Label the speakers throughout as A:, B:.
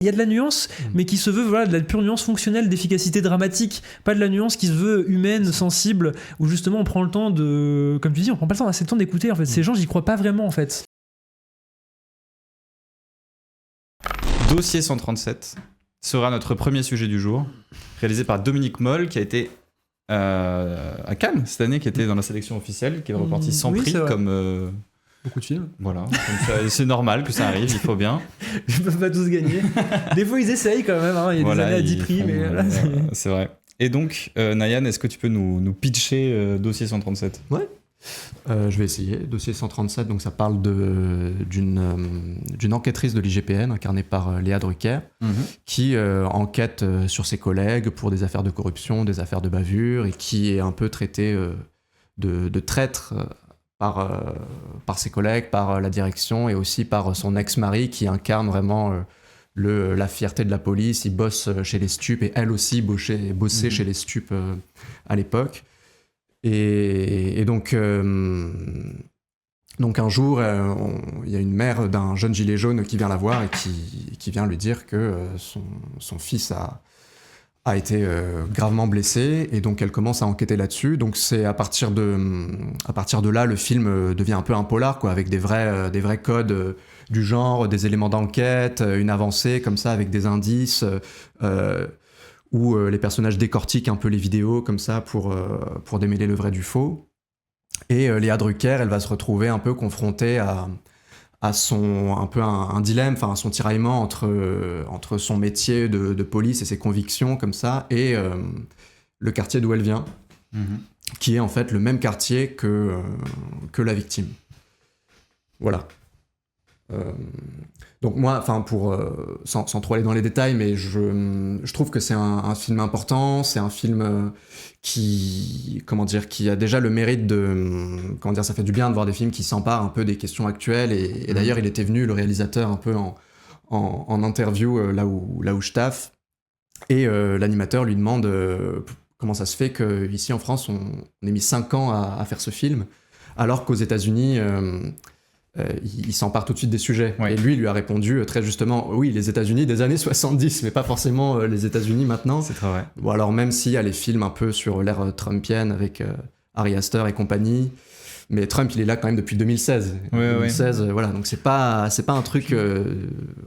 A: Il y a de la nuance, mais qui se veut de la pure nuance fonctionnelle d'efficacité dramatique, pas de la nuance qui se veut humaine, sensible, où justement on prend le temps de, comme tu dis, on prend pas le temps, assez de temps d'écouter. En fait, ces gens, j'y crois pas vraiment en fait.
B: Dossier 137 sera notre premier sujet du jour, réalisé par Dominique Moll, qui a été à Cannes cette année, qui était dans la sélection officielle, qui est reparti sans prix, comme
A: beaucoup de films.
B: Voilà, c'est normal que ça arrive, il faut bien.
A: Ils peuvent pas tous gagner. Des fois, ils essayent quand même. Hein. Il y a des années à 10 prix, mais là,
B: c'est vrai. Et donc, Nayan, est-ce que tu peux nous pitcher Dossier 137 ?
C: Ouais. Je vais essayer. Dossier 137, donc ça parle d'une enquêtrice de l'IGPN incarnée par Léa Drucker, qui enquête sur ses collègues pour des affaires de corruption, des affaires de bavure, et qui est un peu traitée de traître par ses collègues, par la direction et aussi par son ex-mari qui incarne vraiment la fierté de la police. Il bosse chez les stupes et elle aussi bossait chez les stupes à l'époque. Et donc un jour, il y a une mère d'un jeune gilet jaune qui vient la voir et qui vient lui dire que son fils a été gravement blessé, et donc elle commence à enquêter là-dessus. Donc c'est à partir de là, le film devient un peu un polar, quoi, avec des vrais codes du genre, des éléments d'enquête, une avancée comme ça avec des indices, où les personnages décortiquent un peu les vidéos comme ça pour démêler le vrai du faux. Et Léa Drucker, elle va se retrouver un peu confrontée à un dilemme, enfin son tiraillement entre son métier de police et ses convictions comme ça, et le quartier d'où elle vient, qui est en fait le même quartier que la victime. Voilà. Donc moi, enfin sans trop aller dans les détails, mais je trouve que c'est un film important, c'est un film qui a déjà le mérite ça fait du bien de voir des films qui s'emparent un peu des questions actuelles, et d'ailleurs il était venu, le réalisateur, un peu en interview là où je taffe, et l'animateur lui demande comment ça se fait qu'ici en France on ait mis 5 ans à faire ce film, alors qu'aux États-Unis il s'empare tout de suite des sujets. Ouais. Et lui a répondu très justement, oui, les États-Unis des années 70, mais pas forcément les États-Unis maintenant.
B: C'est très vrai.
C: Bon, alors même s'il y a les films un peu sur l'ère trumpienne avec Ari Aster et compagnie, mais Trump il est là quand même depuis 2016.
B: Ouais,
C: 2016, voilà, donc c'est pas un truc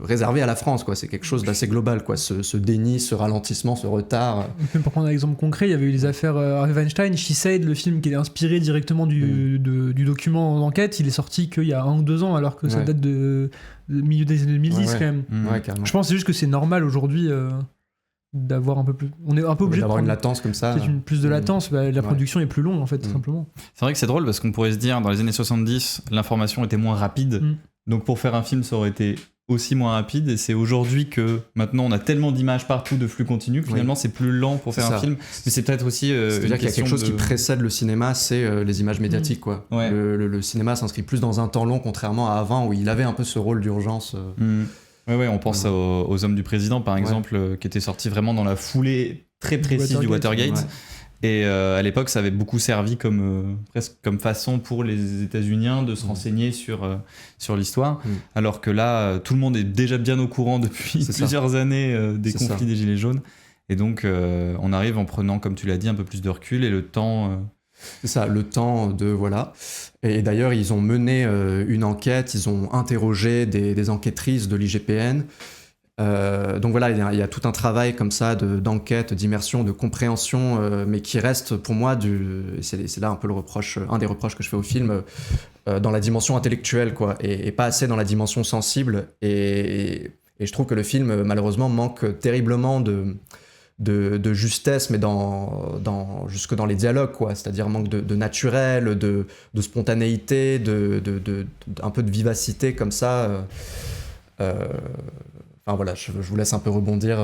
C: réservé à la France, quoi. C'est quelque chose d'assez global, quoi. Ce déni, ce ralentissement, ce retard.
A: Même pour prendre un exemple concret, il y avait eu les affaires Harvey Weinstein, She Said, le film qui est inspiré directement du document d'enquête, il est sorti qu'il y a 1 ou 2 ans, alors que ça date de milieu des années 2010 quand même.
C: Ouais, carrément.
A: Je pense que c'est juste que c'est normal aujourd'hui d'avoir un peu plus, on est un peu obligé
C: d'avoir une latence comme ça,
A: peut-être plus de latence, la production est plus longue en fait, tout simplement.
B: C'est vrai que c'est drôle parce qu'on pourrait se dire dans les années 70 l'information était moins rapide, donc pour faire un film ça aurait été aussi moins rapide, et c'est aujourd'hui que maintenant on a tellement d'images partout, de flux continu, que finalement c'est plus lent pour faire un film, mais c'est peut-être aussi
C: c'est-à-dire qu'il y a quelque chose qui précède le cinéma, c'est les images médiatiques, quoi.
B: Ouais.
C: Le cinéma s'inscrit plus dans un temps long, contrairement à avant où il avait un peu ce rôle d'urgence.
B: Ouais, on pense aux Hommes du Président, par exemple, qui était sorti vraiment dans la foulée très précise du Watergate. Et à l'époque, ça avait beaucoup servi presque comme façon pour les États-Uniens de se renseigner sur l'histoire. Alors que là, tout le monde est déjà bien au courant depuis plusieurs années des conflits des Gilets jaunes. Et donc, on arrive en prenant, comme tu l'as dit, un peu plus de recul et le temps...
C: C'est ça, le temps de... Voilà. Et d'ailleurs, ils ont mené une enquête, ils ont interrogé des enquêtrices de l'IGPN. Donc voilà, il y a tout un travail comme ça d'enquête, d'immersion, de compréhension, mais qui reste pour moi, c'est là un peu un des reproches que je fais au film, dans la dimension intellectuelle, quoi, et pas assez dans la dimension sensible. Et je trouve que le film, malheureusement, manque terriblement de justesse, mais jusque dans les dialogues, quoi. C'est-à-dire manque de naturel, de spontanéité, un peu de vivacité comme ça. Enfin voilà, je vous laisse un peu rebondir.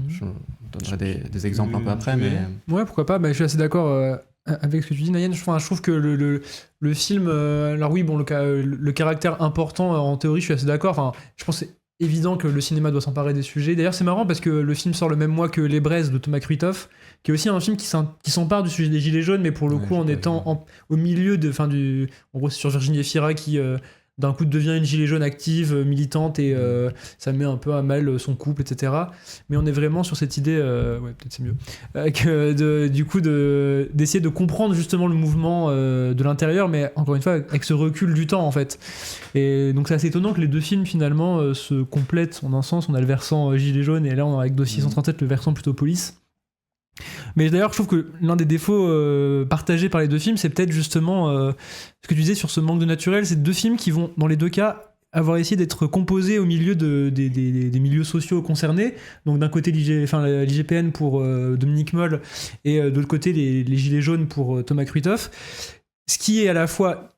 C: Je donnerai des exemples un peu après, mais...
A: Ouais, pourquoi pas. Je suis assez d'accord avec ce que tu dis, Nayan. Je trouve que le film... alors oui, bon, le caractère important, en théorie, je suis assez d'accord. Enfin, je pense que c'est évident que le cinéma doit s'emparer des sujets. D'ailleurs, c'est marrant parce que le film sort le même mois que Les Braises de Thomas Kruithoff, qui est aussi un film qui s'empare du sujet des Gilets jaunes, mais pour le coup en étant au milieu en gros, c'est sur Virginie Efira qui d'un coup devient une gilet jaune active, militante, et ça met un peu à mal son couple, etc. Mais on est vraiment sur cette idée, ouais, peut-être c'est mieux, du coup d'essayer de comprendre justement le mouvement de l'intérieur, mais encore une fois avec ce recul du temps en fait. Et donc c'est assez étonnant que les deux films finalement se complètent en un sens. On a le versant gilet jaune, et là on a avec Dossier 137 le versant plutôt police. Mais d'ailleurs, je trouve que l'un des défauts partagés par les deux films, c'est peut-être justement ce que tu disais sur ce manque de naturel. C'est deux films qui vont, dans les deux cas, avoir essayé d'être composés au milieu des milieux sociaux concernés. Donc d'un côté l'IGPN pour Dominique Moll, et de l'autre côté les Gilets jaunes pour Thomas Kruithof. Ce qui est à la fois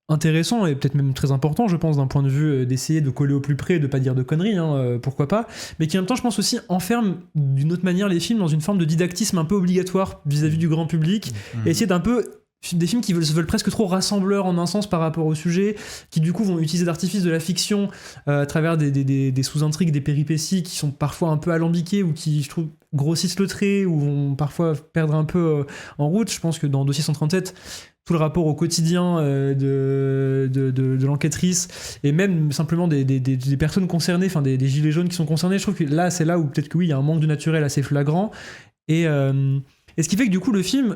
A: intéressant et peut-être même très important, je pense, d'un point de vue d'essayer de coller au plus près, de pas dire de conneries, pourquoi pas, mais qui en même temps, je pense aussi, enferme d'une autre manière les films dans une forme de didactisme un peu obligatoire vis-à-vis du grand public, et essayer d'un peu des films qui se veulent presque trop rassembleurs en un sens par rapport au sujet, qui du coup vont utiliser d'artifices de la fiction à travers des sous-intrigues, des péripéties qui sont parfois un peu alambiquées, ou qui, je trouve, grossissent le trait, ou vont parfois perdre un peu en route. Je pense que dans Dossier 137, tout le rapport au quotidien de l'enquêtrice, et même simplement des personnes concernées, enfin des gilets jaunes qui sont concernés, je trouve que là, c'est là où peut-être que oui, il y a un manque de naturel assez flagrant. Et ce qui fait que du coup, le film,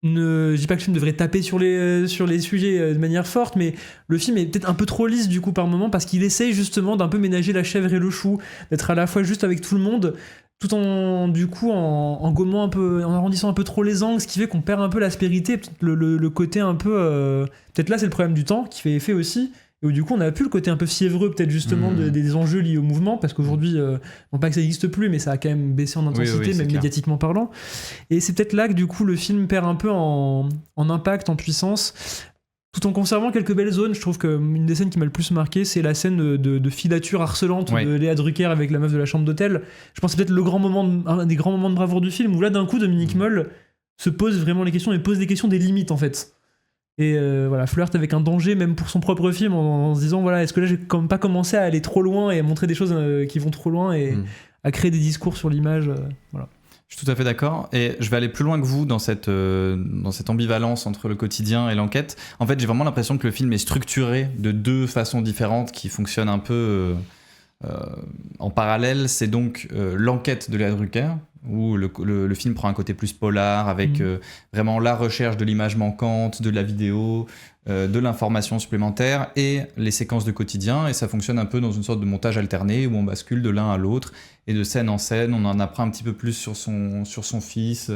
A: je dis pas que le film devrait taper sur les sujets de manière forte, mais le film est peut-être un peu trop lisse du coup par moment, parce qu'il essaye justement d'un peu ménager la chèvre et le chou, d'être à la fois juste avec tout le monde, tout en du coup en gommant un peu, en arrondissant un peu trop les angles, ce qui fait qu'on perd un peu l'aspérité, le côté un peu peut-être là c'est le problème du temps qui fait effet aussi, et où du coup on a plus le côté un peu fiévreux peut-être justement des enjeux liés au mouvement, parce qu'aujourd'hui non pas que ça n'existe plus, mais ça a quand même baissé en intensité, même clair, médiatiquement parlant, et c'est peut-être là que du coup le film perd un peu en impact, en puissance, tout en conservant quelques belles zones. Je trouve qu'une des scènes qui m'a le plus marqué, c'est la scène de filature harcelante de Léa Drucker avec la meuf de la chambre d'hôtel. Je pense que c'est peut-être un des grands moments de bravoure du film, où là d'un coup Dominique Moll se pose vraiment les questions, et pose des questions des limites en fait. Et voilà, flirte avec un danger même pour son propre film, en se disant voilà, est-ce que là j'ai quand même pas commencé à aller trop loin et à montrer des choses qui vont trop loin, et à créer des discours sur l'image, voilà.
B: Je suis tout à fait d'accord, et je vais aller plus loin que vous dans cette ambivalence entre le quotidien et l'enquête. En fait, j'ai vraiment l'impression que le film est structuré de deux façons différentes qui fonctionnent un peu en parallèle. C'est donc l'enquête de Léa Drucker, où le film prend un côté plus polar, avec vraiment la recherche de l'image manquante, de la vidéo, de l'information supplémentaire, et les séquences de quotidien, et ça fonctionne un peu dans une sorte de montage alterné où on bascule de l'un à l'autre, et de scène en scène, on en apprend un petit peu plus sur son fils,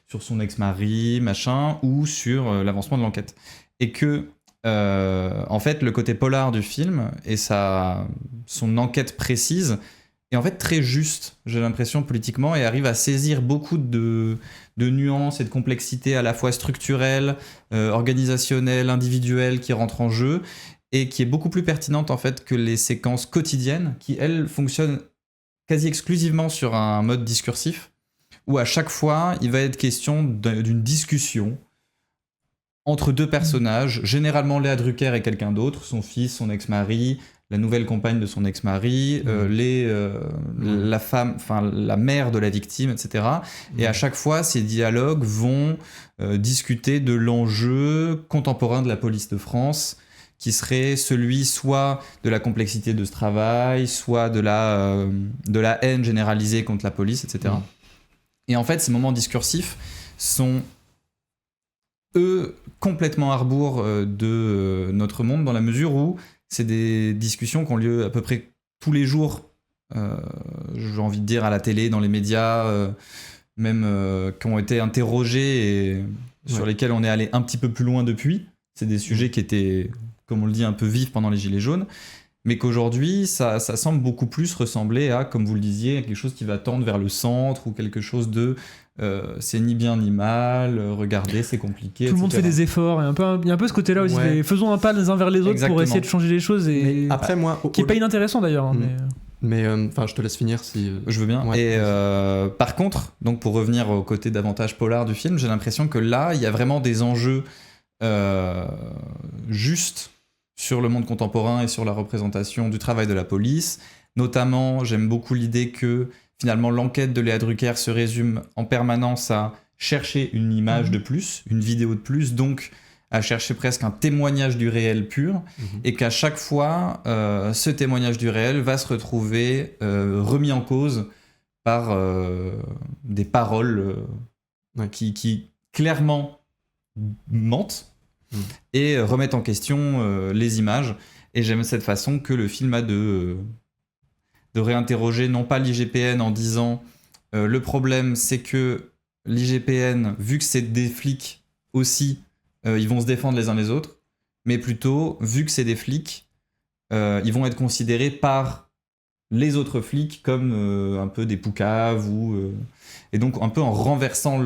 B: sur son ex-mari, machin, ou sur l'avancement de l'enquête. Et que, en fait, le côté polar du film et son enquête précise est en fait très juste, j'ai l'impression, politiquement, et arrive à saisir beaucoup de nuances et de complexités à la fois structurelles, organisationnelles, individuelles qui rentrent en jeu, et qui est beaucoup plus pertinente en fait que les séquences quotidiennes qui, elles, fonctionnent quasi exclusivement sur un mode discursif, où à chaque fois, il va être question d'une discussion entre deux personnages, généralement Léa Drucker et quelqu'un d'autre, son fils, son ex-mari, la nouvelle compagne de son ex-mari, la femme, enfin la mère de la victime, etc. Et à chaque fois, ces dialogues vont discuter de l'enjeu contemporain de la police de France, qui serait celui soit de la complexité de ce travail, soit de la haine généralisée contre la police, etc. Et en fait, ces moments discursifs sont, eux, complètement à rebours de notre monde, dans la mesure où c'est des discussions qui ont lieu à peu près tous les jours, j'ai envie de dire, à la télé, dans les médias, même qui ont été interrogés et sur lesquels on est allé un petit peu plus loin depuis. C'est des sujets qui étaient, comme on le dit, un peu vifs pendant les Gilets jaunes, mais qu'aujourd'hui, ça semble beaucoup plus ressembler à, comme vous le disiez, quelque chose qui va tendre vers le centre, ou quelque chose de c'est ni bien ni mal, regardez, c'est compliqué,
A: tout le monde fait des efforts, et il y a un peu ce côté-là aussi, faisons un pas les uns vers les autres. Exactement. Pour essayer de changer les choses, et
C: après, moi,
A: qui est pas inintéressant d'ailleurs.
C: Mais je te laisse finir si...
B: Je veux bien. Ouais. Et par contre, donc pour revenir au côté davantage polar du film, j'ai l'impression que là, il y a vraiment des enjeux justes sur le monde contemporain et sur la représentation du travail de la police. Notamment, j'aime beaucoup l'idée que finalement l'enquête de Léa Drucker se résume en permanence à chercher une image de plus, une vidéo de plus, donc à chercher presque un témoignage du réel pur, et qu'à chaque fois, ce témoignage du réel va se retrouver remis en cause par des paroles qui clairement mentent et remettent en question les images. Et j'aime cette façon que le film a de réinterroger non pas l'IGPN en disant le problème c'est que l'IGPN, vu que c'est des flics aussi, ils vont se défendre les uns les autres, mais plutôt, vu que c'est des flics, ils vont être considérés par les autres flics comme un peu des poucaves, et donc un peu en renversant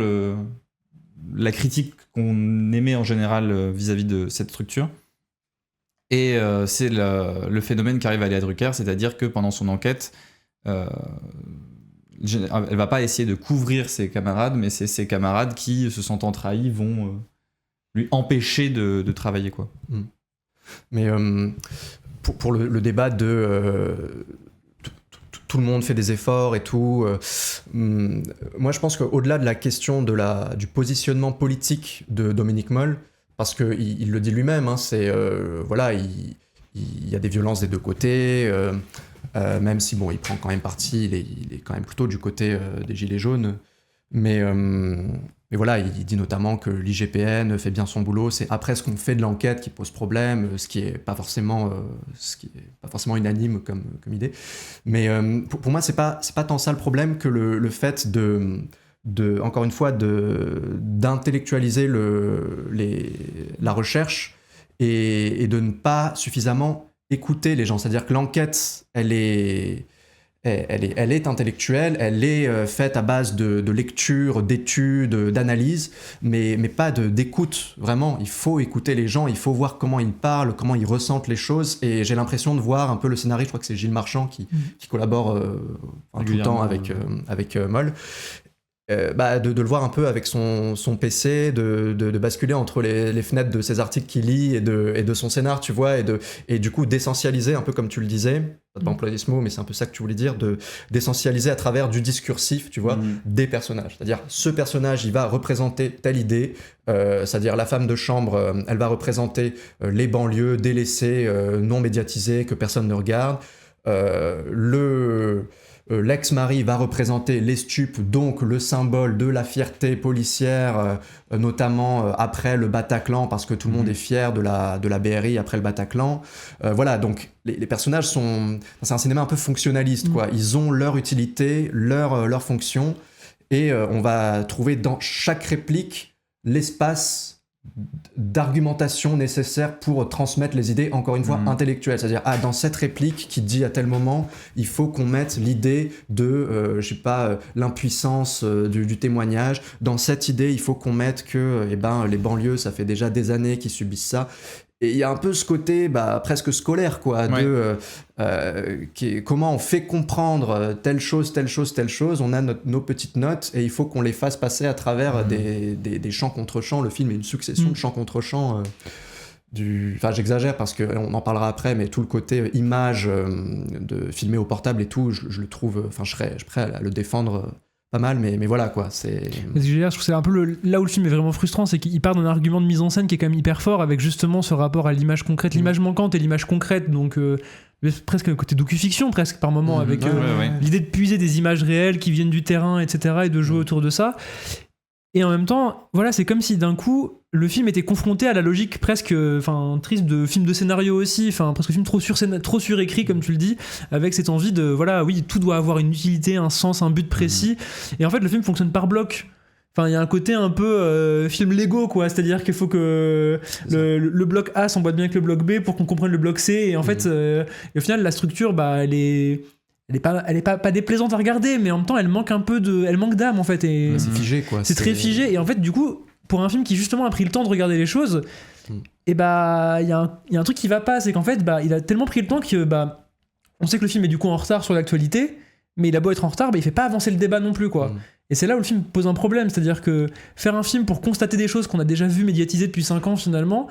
B: la critique qu'on émet en général vis-à-vis de cette structure. Et c'est le phénomène qui arrive à Léa Drucker, c'est-à-dire que pendant son enquête, elle va pas essayer de couvrir ses camarades, mais c'est ses camarades qui, se sentant trahis, vont lui empêcher de travailler, quoi.
C: Mais pour le débat de tout le monde fait des efforts et tout, moi je pense qu'au-delà de la question du positionnement politique de Dominique Moll, parce qu'il le dit lui-même, hein, voilà, il y a des violences des deux côtés, même si bon, il prend quand même parti, il est quand même plutôt du côté des Gilets jaunes, mais voilà, il dit notamment que l'IGPN fait bien son boulot, c'est après ce qu'on fait de l'enquête qui pose problème, ce qui est pas forcément unanime comme idée, mais pour moi c'est pas tant ça le problème que le fait encore une fois d'intellectualiser la recherche et de ne pas suffisamment écouter les gens. C'est-à-dire que l'enquête, elle est intellectuelle, elle est faite à base de lecture, d'études, d'analyse, mais pas d'écoute. Vraiment, il faut écouter les gens, il faut voir comment ils parlent, comment ils ressentent les choses. Et j'ai l'impression de voir un peu le scénariste, je crois que c'est Gilles Marchand qui collabore tout le temps avec Moll. De le voir un peu avec son PC, de basculer entre les fenêtres de ses articles qu'il lit et de son scénar, tu vois, et du coup d'essentialiser, un peu comme tu le disais, pas employer ce mot, mais c'est un peu ça que tu voulais dire, d'essentialiser à travers du discursif, tu vois, des personnages. C'est-à-dire, ce personnage, il va représenter telle idée, c'est-à-dire la femme de chambre, elle va représenter les banlieues délaissées, non médiatisées, que personne ne regarde. L'ex-mari va représenter les stupes, donc le symbole de la fierté policière, notamment après le Bataclan, parce que tout le monde est fier de la BRI après le Bataclan. Voilà, donc les personnages c'est un cinéma un peu fonctionnaliste, quoi. Ils ont leur utilité, leur fonction, et on va trouver dans chaque réplique l'espace d'argumentation nécessaire pour transmettre les idées, encore une fois, intellectuelles. C'est-à-dire, dans cette réplique qui dit à tel moment, il faut qu'on mette l'idée de, l'impuissance du témoignage. Dans cette idée, il faut qu'on mette que les banlieues, ça fait déjà des années qu'ils subissent ça. Et il y a un peu ce côté presque scolaire, quoi, comment on fait comprendre telle chose. On a nos petites notes et il faut qu'on les fasse passer à travers des chants contre chants. Le film est une succession de chants contre chants. Enfin, j'exagère parce qu'on en parlera après, mais tout le côté image de filmer au portable et tout, je le trouve. Enfin, je serais prêt à le défendre. Pas mal, mais voilà, quoi.
A: Je trouve que c'est un peu là où le film est vraiment frustrant, c'est qu'il part d'un argument de mise en scène qui est quand même hyper fort, avec justement ce rapport à l'image concrète, l'image manquante et l'image concrète, donc presque un côté docu-fiction presque par moment, avec l'idée de puiser des images réelles qui viennent du terrain, etc., et de jouer autour de ça. Et en même temps, voilà, c'est comme si d'un coup le film était confronté à la logique presque triste de film de scénario aussi, presque film trop surécrit comme tu le dis, avec cette envie de tout doit avoir une utilité, un sens, un but précis. Et en fait le film fonctionne par bloc. Enfin, il y a un côté un peu film Lego, quoi. C'est-à-dire qu'il faut que le bloc A s'emboîte bien avec le bloc B pour qu'on comprenne le bloc C. Et en fait, et au final, la structure, elle est pas déplaisante à regarder, mais en même temps, elle manque d'âme, en fait. Et
C: c'est figé, quoi.
A: C'est très figé. Et en fait, du coup, pour un film qui justement a pris le temps de regarder les choses, et il y a un truc qui va pas, c'est qu'en fait, il a tellement pris le temps que on sait que le film est du coup en retard sur l'actualité, mais il a beau être en retard, il fait pas avancer le débat non plus, quoi. Et c'est là où le film pose un problème, c'est-à-dire que faire un film pour constater des choses qu'on a déjà vues médiatisées depuis 5 ans, finalement,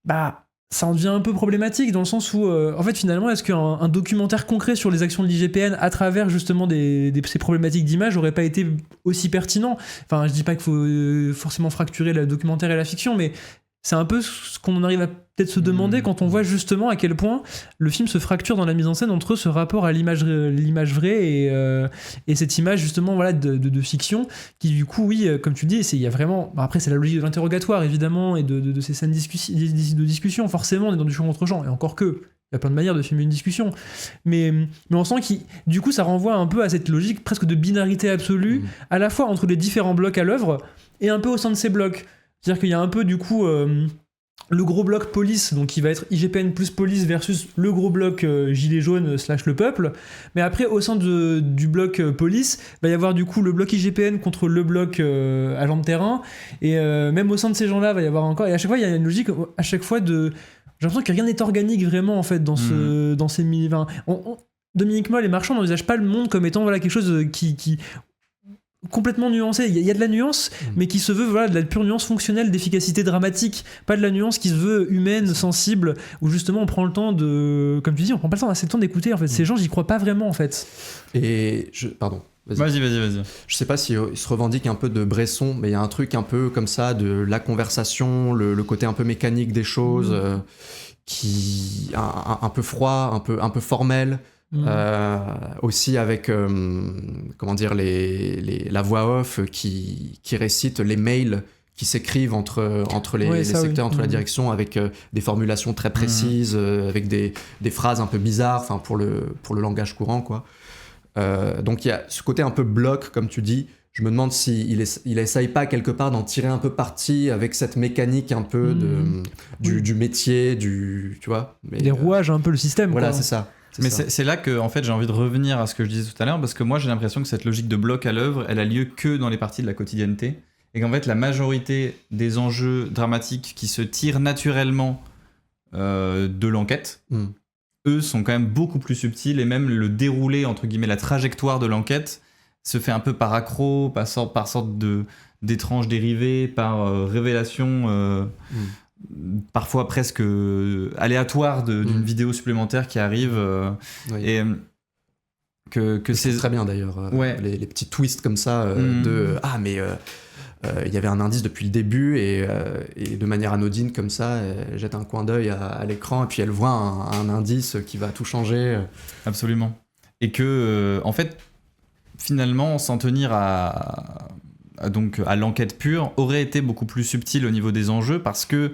A: ça en devient un peu problématique, dans le sens où, en fait, finalement, est-ce qu'un documentaire concret sur les actions de l'IGPN à travers justement ces problématiques d'image aurait pas été aussi pertinent ? Enfin, je dis pas qu'il faut forcément fracturer le documentaire et la fiction, mais c'est un peu ce qu'on arrive à peut-être se demander quand on voit justement à quel point le film se fracture dans la mise en scène entre ce rapport à l'image vraie et cette image justement voilà, de fiction qui du coup, oui, comme tu le dis, il y a vraiment... Après, c'est la logique de l'interrogatoire, évidemment, et de ces scènes de discussion. Forcément, on est dans du champ contre champ, et encore que... Il y a plein de manières de filmer une discussion. Mais on sent que du coup, ça renvoie un peu à cette logique presque de binarité absolue, à la fois entre les différents blocs à l'œuvre et un peu au sein de ces blocs. C'est-à-dire qu'il y a un peu, du coup, le gros bloc police, donc qui va être IGPN plus police versus le gros bloc gilet jaune / le peuple. Mais après, au sein du bloc police, il va y avoir du coup le bloc IGPN contre le bloc agent de terrain. Et même au sein de ces gens-là, il va y avoir encore... Et à chaque fois, il y a une logique, à chaque fois de... J'ai l'impression que rien n'est organique vraiment en fait dans ces mini. Enfin, Dominique Moll et Marchand n'envisagent pas le monde comme étant voilà quelque chose qui complètement nuancé. Il y a de la nuance, mais qui se veut voilà de la pure nuance fonctionnelle d'efficacité dramatique, pas de la nuance qui se veut humaine, sensible, où justement on prend le temps de, comme tu dis, on prend pas assez le temps d'écouter. En fait, ces gens, j'y crois pas vraiment en fait.
C: Et pardon.
B: Vas-y.
C: Je sais pas s'il se revendique un peu de Bresson, mais il y a un truc un peu comme ça de la conversation, le côté un peu mécanique des choses, qui un peu froid, un peu formel. Aussi avec comment dire la voix off qui récite les mails qui s'écrivent entre les secteurs, entre la direction, avec des formulations très précises, avec des phrases un peu bizarres, enfin pour le langage courant quoi. Donc il y a ce côté un peu bloc, comme tu dis. Je me demande s'il essaye pas quelque part d'en tirer un peu parti avec cette mécanique un peu du métier, tu vois. Mais,
A: des rouages un peu le système.
C: Voilà,
A: quoi.
C: c'est ça.
B: Mais c'est là que en fait, j'ai envie de revenir à ce que je disais tout à l'heure, parce que moi j'ai l'impression que cette logique de bloc à l'œuvre, elle a lieu que dans les parties de la quotidienneté, et qu'en fait la majorité des enjeux dramatiques qui se tirent naturellement de l'enquête, eux sont quand même beaucoup plus subtils, et même le déroulé, entre guillemets, la trajectoire de l'enquête se fait un peu par accro, par sorte d'étranges dérivés, par révélation parfois presque aléatoire d'une vidéo supplémentaire qui arrive. Et que c'est
C: très bien d'ailleurs, les petits twists comme ça de « Ah, mais... il y avait un indice depuis le début et de manière anodine comme ça, elle jette un coin d'œil à l'écran et puis elle voit un indice qui va tout changer.
B: Absolument. Et que, en fait, finalement, s'en tenir à l'enquête pure aurait été beaucoup plus subtil au niveau des enjeux, parce que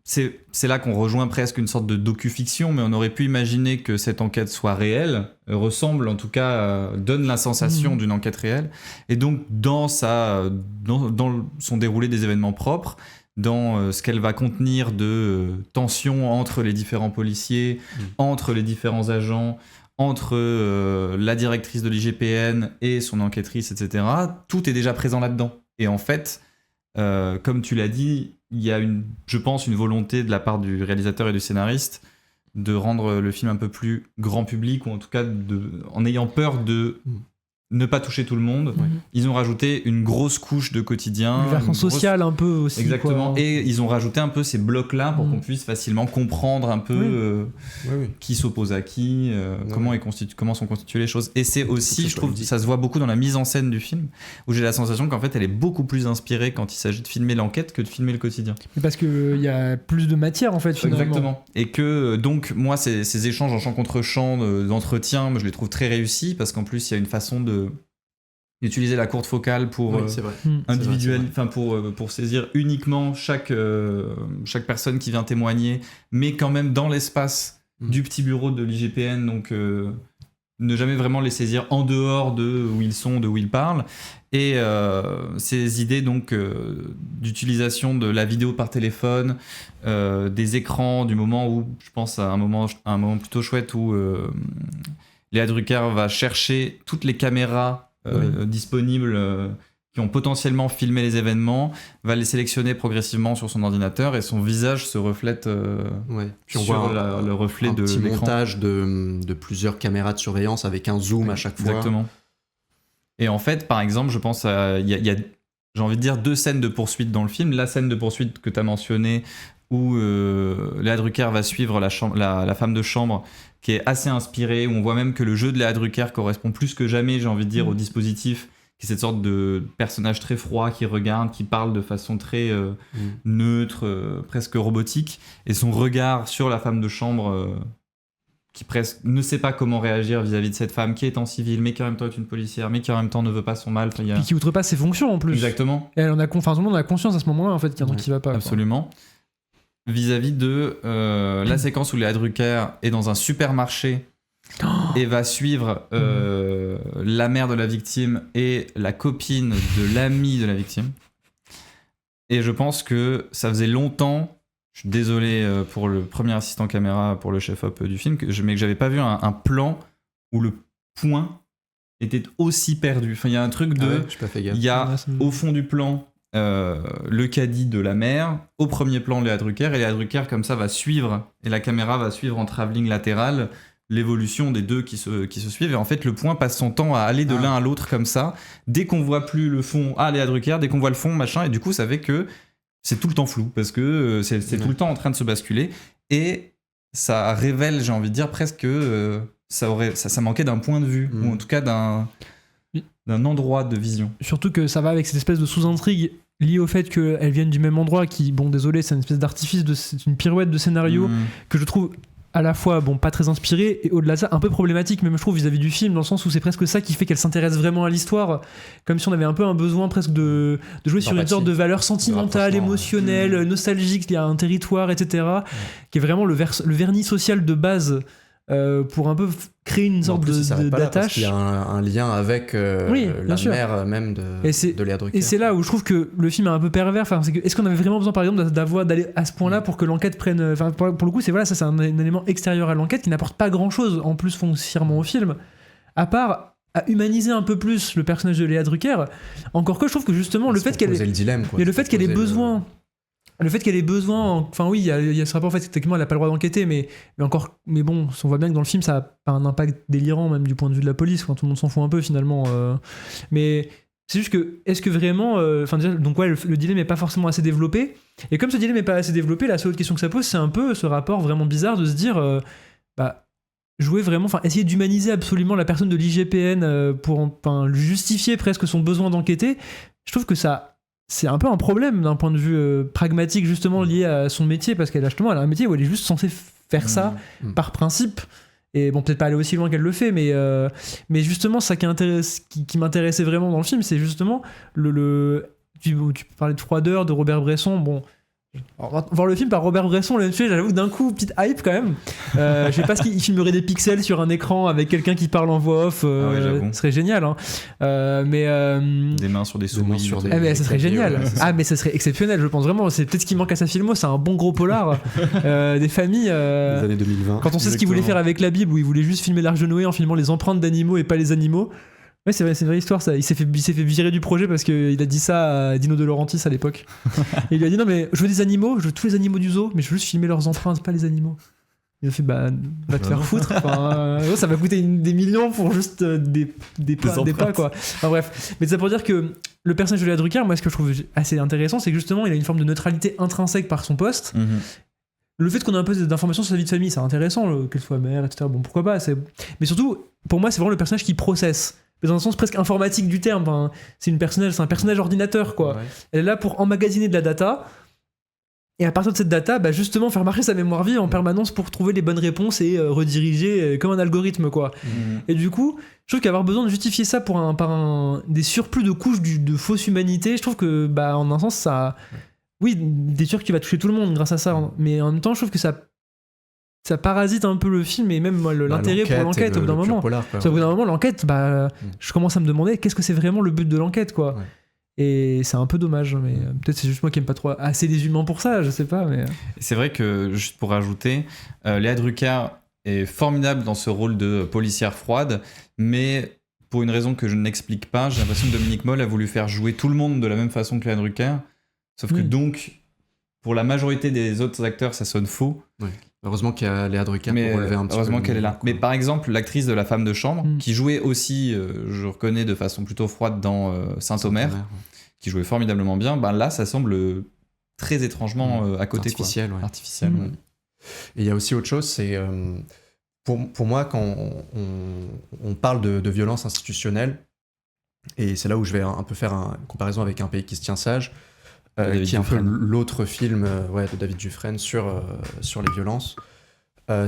B: c'est là qu'on rejoint presque une sorte de docu-fiction, mais on aurait pu imaginer que cette enquête soit réelle, ressemble en tout cas, donne la sensation d'une enquête réelle, et donc dans son déroulé des événements propres, dans ce qu'elle va contenir de tensions entre les différents policiers, entre les différents agents, entre la directrice de l'IGPN et son enquêtrice, etc. Tout est déjà présent là-dedans. Et en fait, comme tu l'as dit, il y a je pense une volonté de la part du réalisateur et du scénariste de rendre le film un peu plus grand public, ou en tout cas en ayant peur de ne pas toucher tout le monde. Ils ont rajouté une grosse couche de quotidien.
A: Une version sociale un peu aussi.
B: Exactement.
A: Quoi.
B: Et ils ont rajouté un peu ces blocs-là pour qu'on puisse facilement comprendre un peu qui s'oppose à qui, comment sont constituées les choses. Et c'est aussi, je trouve, ça se voit beaucoup dans la mise en scène du film, où j'ai la sensation qu'en fait, elle est beaucoup plus inspirée quand il s'agit de filmer l'enquête que de filmer le quotidien.
A: Parce qu'il y a plus de matière, en fait, finalement.
B: Exactement. Et que, donc, moi, ces échanges en champ contre champ, d'entretien, je les trouve très réussis, parce qu'en plus, il y a une façon d'utiliser la courte focale pour individuel, enfin pour saisir uniquement chaque personne qui vient témoigner, mais quand même dans l'espace du petit bureau de l'IGPN, donc ne jamais vraiment les saisir en dehors de où ils sont, de où ils parlent. Et ces idées donc d'utilisation de la vidéo par téléphone, des écrans, du moment où, je pense à un moment plutôt chouette où Léa Drucker va chercher toutes les caméras disponibles qui ont potentiellement filmé les événements, va les sélectionner progressivement sur son ordinateur, et son visage se reflète
C: Puis on
B: sur
C: voit
B: le reflet de
C: petit
B: l'écran.
C: Montage de plusieurs caméras de surveillance avec un zoom à chaque fois.
B: Exactement. Et en fait, par exemple, je pense il y a j'ai envie de dire 2 scènes de poursuite dans le film. La scène de poursuite que tu as mentionnée, où Léa Drucker va suivre la femme de chambre, qui est assez inspirée, où on voit même que le jeu de Léa Drucker correspond plus que jamais, j'ai envie de dire, au dispositif qui est cette sorte de personnage très froid qui regarde, qui parle de façon très neutre, presque robotique, et son regard sur la femme de chambre qui presque ne sait pas comment réagir vis-à-vis de cette femme qui est en civil, mais qui en même temps est une policière, mais qui en même temps ne veut pas son mal.
A: Puis qui outrepasse ses fonctions en plus.
B: Exactement.
A: Et tout le monde a conscience à ce moment-là en fait qu'il y a un truc qui va pas.
B: Absolument. Vis-à-vis de la séquence où Léa Drucker est dans un supermarché et va suivre la mère de la victime et la copine de l'ami de la victime. Et je pense que ça faisait longtemps, je suis désolé pour le premier assistant caméra, pour le chef-op du film, mais que j'avais pas vu un plan où le point était aussi perdu. Enfin, il y a un truc de...
C: j'ai pas fait gaffe.
B: Il y a au fond du plan le caddie de la mère, au premier plan Léa Drucker, et Léa Drucker comme ça va suivre, et la caméra va suivre en travelling latéral l'évolution des deux qui se suivent, et en fait le point passe son temps à aller de l'un à l'autre comme ça. Dès qu'on voit plus le fond, Léa Drucker, dès qu'on voit le fond, machin, et du coup ça fait que c'est tout le temps flou, parce que c'est tout le temps en train de se basculer, et ça révèle, j'ai envie de dire, presque que ça manquait d'un point de vue, ou en tout cas d'un endroit de vision.
A: Surtout que ça va avec cette espèce de sous-intrigue liée au fait qu'elles viennent du même endroit qui, bon désolé, c'est une espèce d'artifice, c'est une pirouette de scénario que je trouve à la fois pas très inspiré et au-delà de ça un peu problématique même je trouve vis-à-vis du film, dans le sens où c'est presque ça qui fait qu'elle s'intéresse vraiment à l'histoire, comme si on avait un peu un besoin presque de jouer sur une sorte de valeur sentimentale, émotionnelle, nostalgique, il y a un territoire, etc. qui est vraiment le vernis social de base pour un peu créer une sorte d'attache.
C: Il y a un lien avec la mère même de Léa Drucker.
A: Et c'est là où je trouve que le film est un peu pervers. Enfin, est-ce qu'on avait vraiment besoin, par exemple, d'aller à ce point-là pour que l'enquête prenne... Enfin, pour le coup, c'est un élément extérieur à l'enquête qui n'apporte pas grand-chose, en plus foncièrement au film, à part à humaniser un peu plus le personnage de Léa Drucker. Encore que je trouve que justement, le fait qu'elle ait besoin... Le fait qu'elle ait besoin, enfin oui, il y a ce rapport, en fait, techniquement, elle n'a pas le droit d'enquêter, mais bon, on voit bien que dans le film, ça a pas un impact délirant, même du point de vue de la police, quand tout le monde s'en fout un peu finalement. Mais c'est juste que, est-ce que vraiment, donc ouais, le dilemme n'est pas forcément assez développé, et comme ce dilemme n'est pas assez développé, la seule autre question que ça pose, c'est un peu ce rapport vraiment bizarre de se dire, jouer vraiment, essayer d'humaniser absolument la personne de l'IGPN pour lui justifier presque son besoin d'enquêter. Je trouve que c'est un peu un problème d'un point de vue pragmatique, justement lié à son métier, parce qu'elle a un métier où elle est juste censée faire ça par principe, et bon, peut-être pas aller aussi loin qu'elle le fait, mais justement ça qui m'intéressait vraiment dans le film, c'est justement tu parlais de froideur de Robert Bresson. Bon, alors, voir le film par Robert Bresson, j'avoue d'un coup, petite hype quand même. Je sais pas s'il filmerait des pixels sur un écran avec quelqu'un qui parle en voix off, ce serait génial. Hein.
B: Des mains sur des souris.
A: Ça serait génial. Mais ça serait exceptionnel, je pense vraiment. C'est peut-être ce qui manque à sa filmo, c'est un bon gros polar des familles.
C: Des années 2020.
A: Quand on sait ce qu'il voulait faire avec la Bible, où il voulait juste filmer l'Arche de Noé en filmant les empreintes d'animaux et pas les animaux. Ouais, c'est vrai, c'est une vraie histoire ça. Il s'est fait virer du projet parce qu'il a dit ça à Dino De Laurentiis à l'époque. Et il lui a dit non, mais je veux des animaux, je veux tous les animaux du zoo, mais je veux juste filmer leurs empreintes, pas les animaux. Il a fait va te faire foutre. Ça va coûter des millions pour juste des pas quoi. Enfin, bref, mais c'est pour dire que le personnage de Léa Drucker, moi ce que je trouve assez intéressant, c'est que justement il a une forme de neutralité intrinsèque par son poste. Le fait qu'on ait un peu d'informations sur sa vie de famille, c'est intéressant, qu'elle soit mère, etc. Bon, pourquoi pas. Mais surtout, pour moi, c'est vraiment le personnage qui processe. Mais dans un sens presque informatique du terme. C'est un personnage ordinateur, quoi. Ouais. Elle est là pour emmagasiner de la data. Et à partir de cette data, justement, faire marcher sa mémoire vive en permanence pour trouver les bonnes réponses et rediriger comme un algorithme, quoi. Et du coup, je trouve qu'avoir besoin de justifier ça par des surplus de couches de fausse humanité, je trouve que, en un sens, ça... Oui, t'es sûr que tu vas toucher tout le monde grâce à ça, mais en même temps, je trouve que ça parasite un peu le film et même l'intérêt pour l'enquête au bout d'un moment. Au bout d'un moment, l'enquête, je commence à me demander qu'est-ce que c'est vraiment le but de l'enquête, quoi. Ouais. Et c'est un peu dommage, mais peut-être c'est juste moi qui aime pas trop assez les humains pour ça, je sais pas. Mais...
B: C'est vrai que, juste pour rajouter, Léa Drucker est formidable dans ce rôle de policière froide, mais pour une raison que je n'explique pas, j'ai l'impression que Dominique Moll a voulu faire jouer tout le monde de la même façon que Léa Drucker. Sauf que donc, pour la majorité des autres acteurs, ça sonne faux.
C: Oui. Heureusement qu'il y a Léa Drucker pour relever un petit peu.
B: Heureusement qu'elle est là. Mais par exemple, l'actrice de La Femme de Chambre, qui jouait aussi, je reconnais de façon plutôt froide dans Saint-Omer, qui jouait formidablement bien, là, ça semble très étrangement à côté.
C: Artificiel,
B: quoi.
C: Ouais.
B: Artificiel, ouais.
C: Et il y a aussi autre chose, c'est... pour moi, quand on parle de violence institutionnelle, Et c'est là où je vais un peu faire une comparaison avec Un pays qui se tient sage, qui est un peu
B: Dufresne.
C: l'autre film de David Dufresne sur les violences.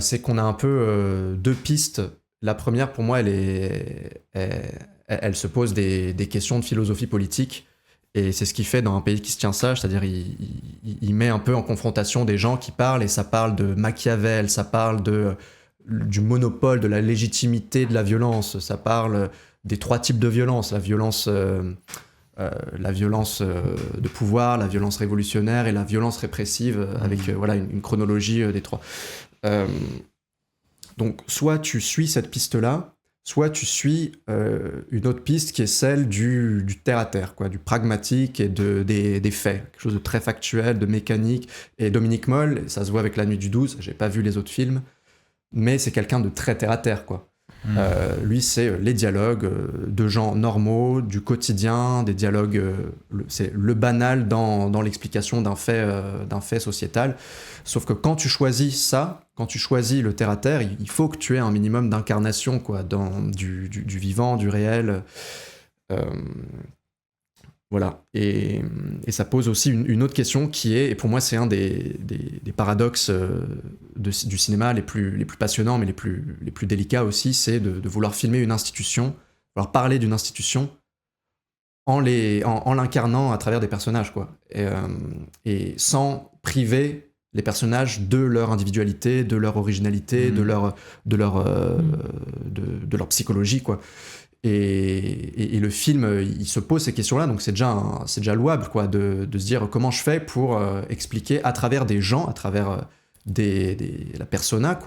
C: C'est qu'on a un peu deux pistes. La première, pour moi, elle se pose des questions de philosophie politique. Et c'est ce qu'il fait dans Un pays qui se tient sage, c'est-à-dire il met un peu en confrontation des gens qui parlent, et ça parle de Machiavel, ça parle du monopole, de la légitimité de la violence, ça parle des trois types de violence, la violence de pouvoir, la violence révolutionnaire et la violence répressive, avec une chronologie des trois. Donc soit tu suis cette piste-là, soit tu suis une autre piste qui est celle du terre-à-terre, du pragmatique et des faits, quelque chose de très factuel, de mécanique. Et Dominique Moll, ça se voit avec La Nuit du 12, j'ai pas vu les autres films, mais c'est quelqu'un de très terre-à-terre, lui, c'est les dialogues de gens normaux, du quotidien, des dialogues, c'est le banal dans l'explication d'un fait sociétal. Sauf que quand tu choisis ça, quand tu choisis le terre-à-terre, il faut que tu aies un minimum d'incarnation du vivant, du réel. Voilà. Et ça pose aussi une autre question qui est, et pour moi c'est un des paradoxes du cinéma les plus passionnants, mais les plus délicats aussi, c'est de vouloir filmer une institution, vouloir parler d'une institution en l'incarnant à travers des personnages, et sans priver les personnages de leur individualité, de leur originalité, de leur psychologie, Et le film, il se pose ces questions-là, donc c'est déjà louable, de se dire comment je fais pour expliquer à travers des gens, à travers la persona,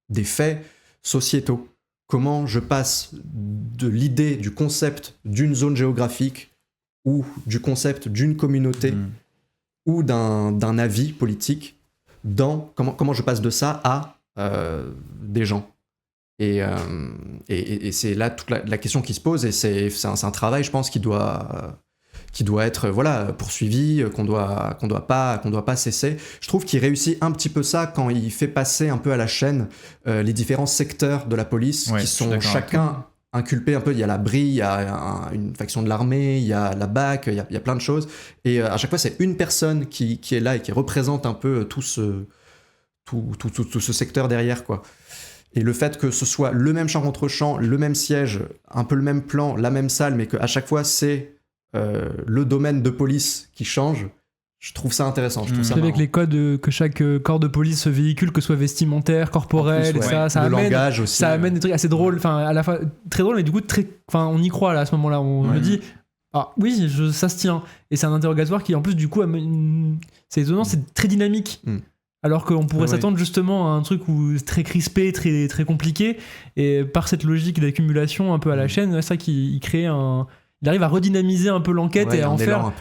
C: des faits sociétaux. Comment je passe de l'idée, du concept d'une zone géographique ou du concept d'une communauté ou d'un avis politique comment je passe de ça à des gens. Et c'est là toute la question qui se pose, et c'est un travail, je pense, qui doit être poursuivi, qu'on doit pas cesser. Je trouve qu'il réussit un petit peu ça quand il fait passer un peu à la chaîne les différents secteurs de la police, qui sont chacun inculpés un peu. Il y a la BRI, il y a une faction de l'armée, il y a la BAC, il y a plein de choses, et à chaque fois c'est une personne qui est là et qui représente un peu tout ce secteur derrière, Et le fait que ce soit le même champ contre champ, le même siège, un peu le même plan, la même salle, mais qu'à chaque fois c'est le domaine de police qui change, je trouve ça intéressant. Je trouve ça
A: avec les codes que chaque corps de police véhicule, que ce soit vestimentaire, corporel,
C: plus,
A: ça
C: le
A: amène,
C: langage aussi,
A: ça amène des trucs assez drôles, à la fois très drôle, mais du coup on y croit là à ce moment-là, on me dit oui, ça se tient, et c'est un interrogatoire qui en plus du coup c'est étonnant, c'est très dynamique. Alors qu'on pourrait s'attendre justement à un truc très crispé, très, très compliqué, et par cette logique d'accumulation un peu à la chaîne, c'est ça qu'il crée il arrive à redynamiser un peu l'enquête et à en faire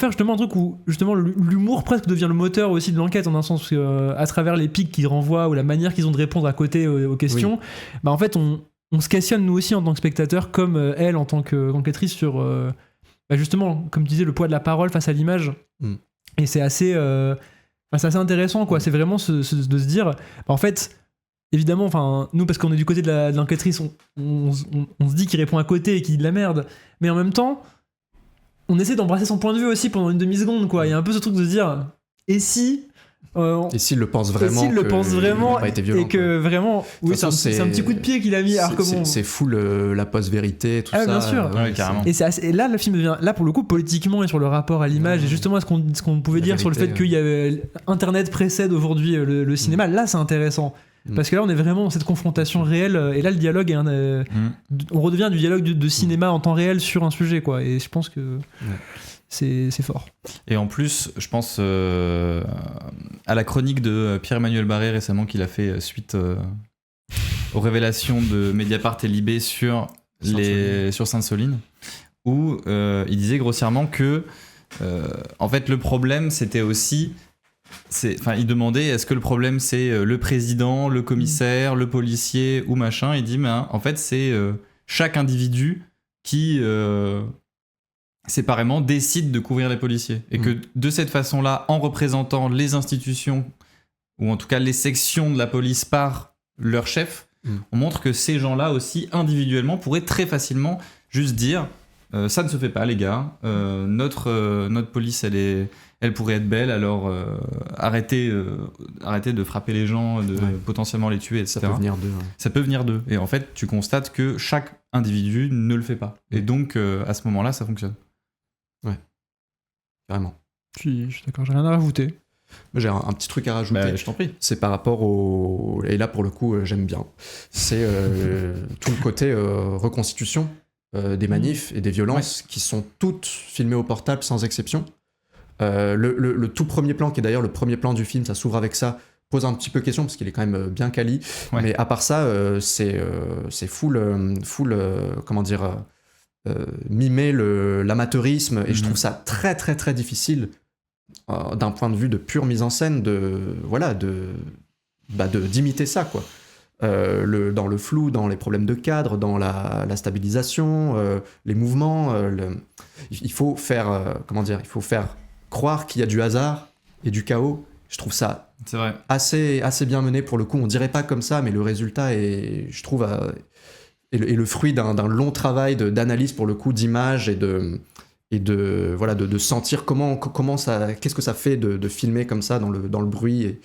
A: justement un truc où justement l'humour presque devient le moteur aussi de l'enquête, en un sens à travers les pics qu'ils renvoient ou la manière qu'ils ont de répondre à côté aux questions. En fait on se questionne nous aussi en tant que spectateur, comme elle en tant qu'enquêtrice sur justement, comme tu disais, le poids de la parole face à l'image. Et c'est assez intéressant, c'est vraiment de se dire en fait, évidemment, nous, parce qu'on est du côté de l'enquêtrice, on se dit qu'il répond à côté et qu'il dit de la merde, mais en même temps on essaie d'embrasser son point de vue aussi pendant une demi-seconde, il y a un peu ce truc de se dire et s'il
C: le pense vraiment,
A: pas été violent, et que vraiment c'est un petit coup de pied qu'il a mis.
C: C'est fou la post-vérité, tout ça,
A: bien sûr.
B: Carrément.
A: Et là le film devient là pour le coup politiquement et sur le rapport à l'image, et justement ce qu'on pouvait dire sur le fait qu'il y avait Internet précède aujourd'hui le cinéma. Là c'est intéressant parce que là on est vraiment dans cette confrontation réelle, et là le dialogue on redevient du dialogue de cinéma en temps réel sur un sujet, et je pense que c'est fort.
B: Et en plus, je pense à la chronique de Pierre-Emmanuel Barré récemment qu'il a fait suite aux révélations de Mediapart et Libé sur Sainte-Soline, où il disait grossièrement que en fait le problème c'était aussi, il demandait est-ce que le problème c'est le président, le commissaire, le policier ou machin. Il dit en fait c'est chaque individu qui séparément décide de couvrir les policiers, et que de cette façon-là, en représentant les institutions ou en tout cas les sections de la police par leur chef, On montre que ces gens-là aussi, individuellement, pourraient très facilement juste dire ça ne se fait pas, les gars. Notre police, elle pourrait être belle, alors arrêtez de frapper les gens, de potentiellement les tuer, etc.
C: Ça peut venir d'eux.
B: Ça peut venir d'eux. Et en fait, tu constates que chaque individu ne le fait pas. Et donc, à ce moment-là, ça fonctionne.
C: Ouais, carrément.
A: Je suis d'accord, j'ai rien à rajouter.
C: J'ai un petit truc à rajouter.
B: Je t'en prie.
C: C'est par rapport au... Et là, pour le coup, j'aime bien. C'est tout le côté reconstitution des manifs et des violences qui sont toutes filmées au portable sans exception. Le tout premier plan, qui est d'ailleurs le premier plan du film, ça s'ouvre avec ça, pose un petit peu question parce qu'il est quand même bien quali. Ouais. Mais à part ça, c'est full comment dire, mimer l'amateurisme. Et je trouve ça très très très difficile d'un point de vue de pure mise en scène d'imiter ça, quoi. Dans le flou, dans les problèmes de cadre, dans la stabilisation, les mouvements, il faut faire il faut faire croire qu'il y a du hasard et du chaos. Je trouve ça assez bien mené pour le coup. On dirait pas comme ça, mais le résultat est, je trouve, est le fruit d'un long travail d'analyse pour le coup, d'image et de sentir comment ça, qu'est-ce que ça fait de filmer comme ça dans le bruit et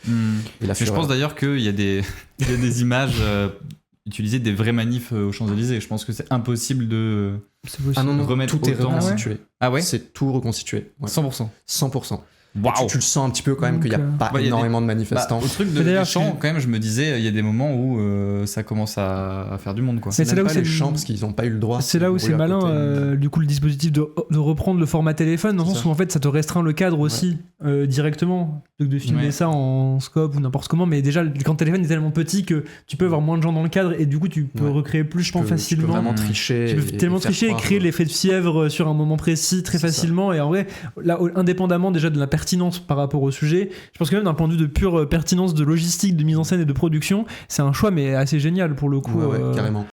C: la fureur.
B: Je pense d'ailleurs qu'il y a des images utilisées des vrais manifs aux Champs-Élysées. Je pense que c'est impossible de remettre
C: tout est reconstitué.
B: Ah ouais,
C: c'est tout reconstitué. Ouais.
B: 100%.
C: Wow. Tu le sens un petit peu quand même qu'il n'y a pas énormément de manifestants.
B: Au truc de les champs, quand même, je me disais, il y a des moments où ça commence à faire du monde, quoi.
A: Mais c'est là où
C: c'est les champs parce qu'ils n'ont pas eu le droit.
A: C'est là où c'est malin, du coup, le dispositif de reprendre le format téléphone, dans le sens où en fait ça te restreint le cadre aussi directement, de filmer ça en scope ou n'importe comment. Mais déjà, quand le téléphone est tellement petit que tu peux avoir moins de gens dans le cadre et du coup tu peux recréer plus, je pense, facilement.
C: Tu peux vraiment tricher.
A: Tu peux tellement tricher et créer l'effet de fièvre sur un moment précis très facilement. Et en vrai, là, indépendamment déjà de la pertinence par rapport au sujet, je pense que même d'un point de vue de pure pertinence de logistique, de mise en scène et de production, c'est un choix mais assez génial pour le coup.
C: Ouais, carrément.